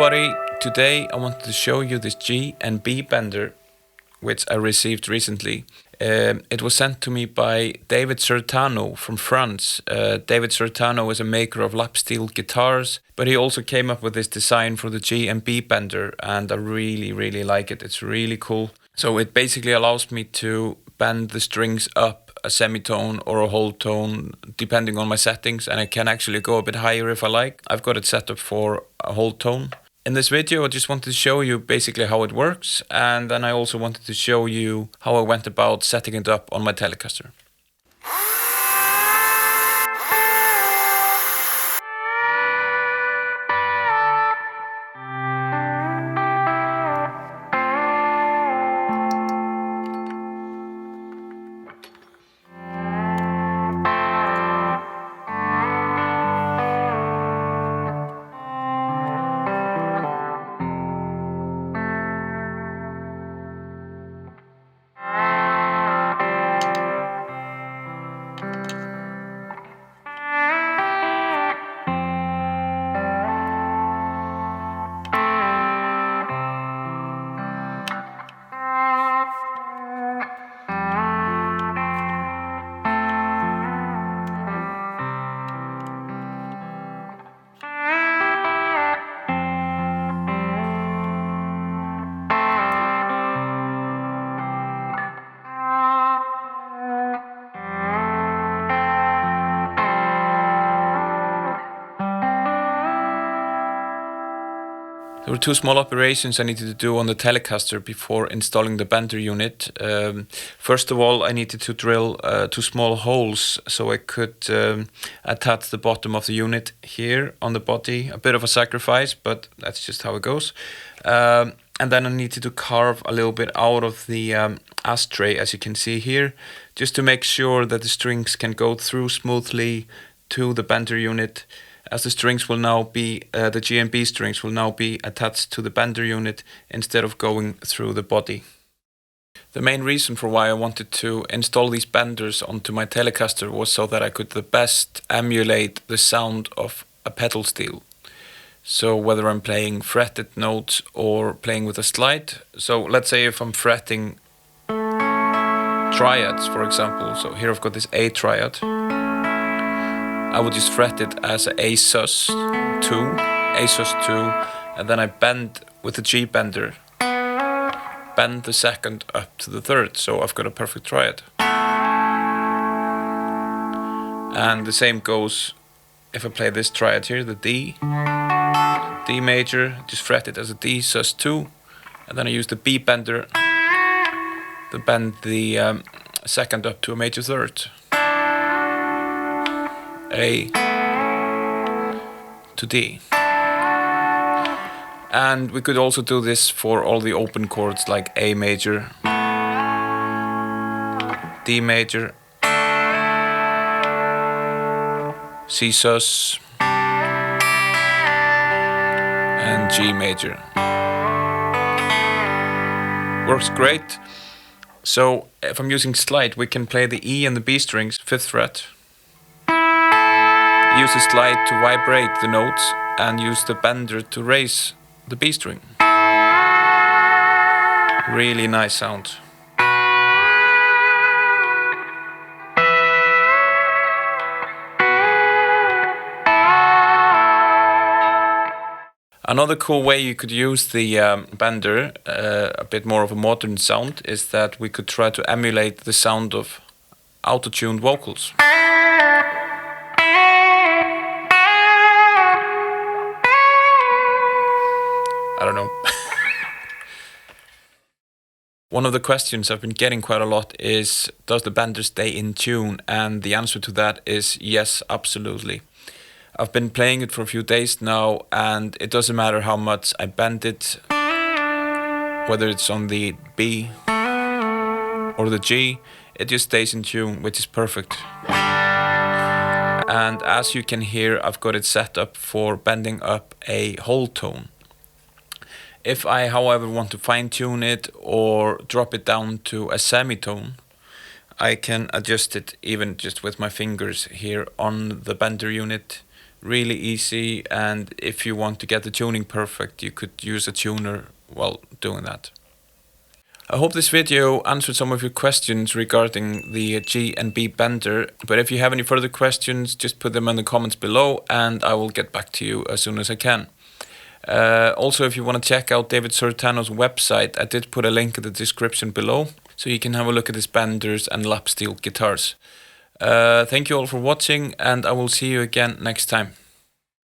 everybody, today I wanted to show you this G and B bender which I received recently. It was sent to me by David Sertano from France. David Sertano is a maker of lap steel guitars, but he also came up with this design for the G and B bender, and I really like it. It's really cool. So it basically allows me to bend the strings up a semitone or a whole tone depending on my settings, and I can actually go a bit higher if I like. I've got it set up for a whole tone. In this video I just wanted to show you basically how it works, and then I also wanted to show you how I went about setting it up on my Telecaster. There were two small operations I needed to do on the Telecaster before installing the bender unit. First of all, I needed to drill two small holes so I could attach the bottom of the unit here on the body. A bit of a sacrifice, but that's just how it goes. And then I needed to carve a little bit out of the ashtray, as you can see here, just to make sure that the strings can go through smoothly to the bender unit, as the strings will now be, the G and B strings will now be attached to the bender unit instead of going through the body. The main reason for why I wanted to install these benders onto my Telecaster was so that I could the best emulate the sound of a pedal steel. So whether I'm playing fretted notes or playing with a slide. So let's say if I'm fretting triads, for example. So here I've got this A triad. I would just fret it as A sus 2, and then I bend with the G bender, bend the second up to the third, so I've got a perfect triad. And the same goes if I play this triad here, the D major, just fret it as a D sus 2, and then I use the B bender to bend the second up to a major third. A to D. And we could also do this for all the open chords like A major, D major, C sus, and G major. Works great. So if I'm using slide, we can play the E and the B strings, 5th fret. Use the slide to vibrate the notes and use the bender to raise the B string. Really nice sound. Another cool way you could use the bender, a bit more of a modern sound, is that we could try to emulate the sound of auto-tuned vocals. I don't know. One of the questions I've been getting quite a lot is, does the bender stay in tune? And the answer to that is yes, absolutely. I've been playing it for a few days now, and it doesn't matter how much I bend it, whether it's on the B or the G, it just stays in tune, which is perfect. And as you can hear, I've got it set up for bending up a whole tone. If I, however, want to fine-tune it or drop it down to a semitone, I can adjust it even just with my fingers here on the bender unit really easy, and if you want to get the tuning perfect, you could use a tuner while doing that. I hope this video answered some of your questions regarding the G and B bender, but if you have any further questions, just put them in the comments below and I will get back to you as soon as I can. Also, if you want to check out David Sertano's website, I did put a link in the description below, so you can have a look at his benders and lap steel guitars. Thank you all for watching, and I will see you again next time.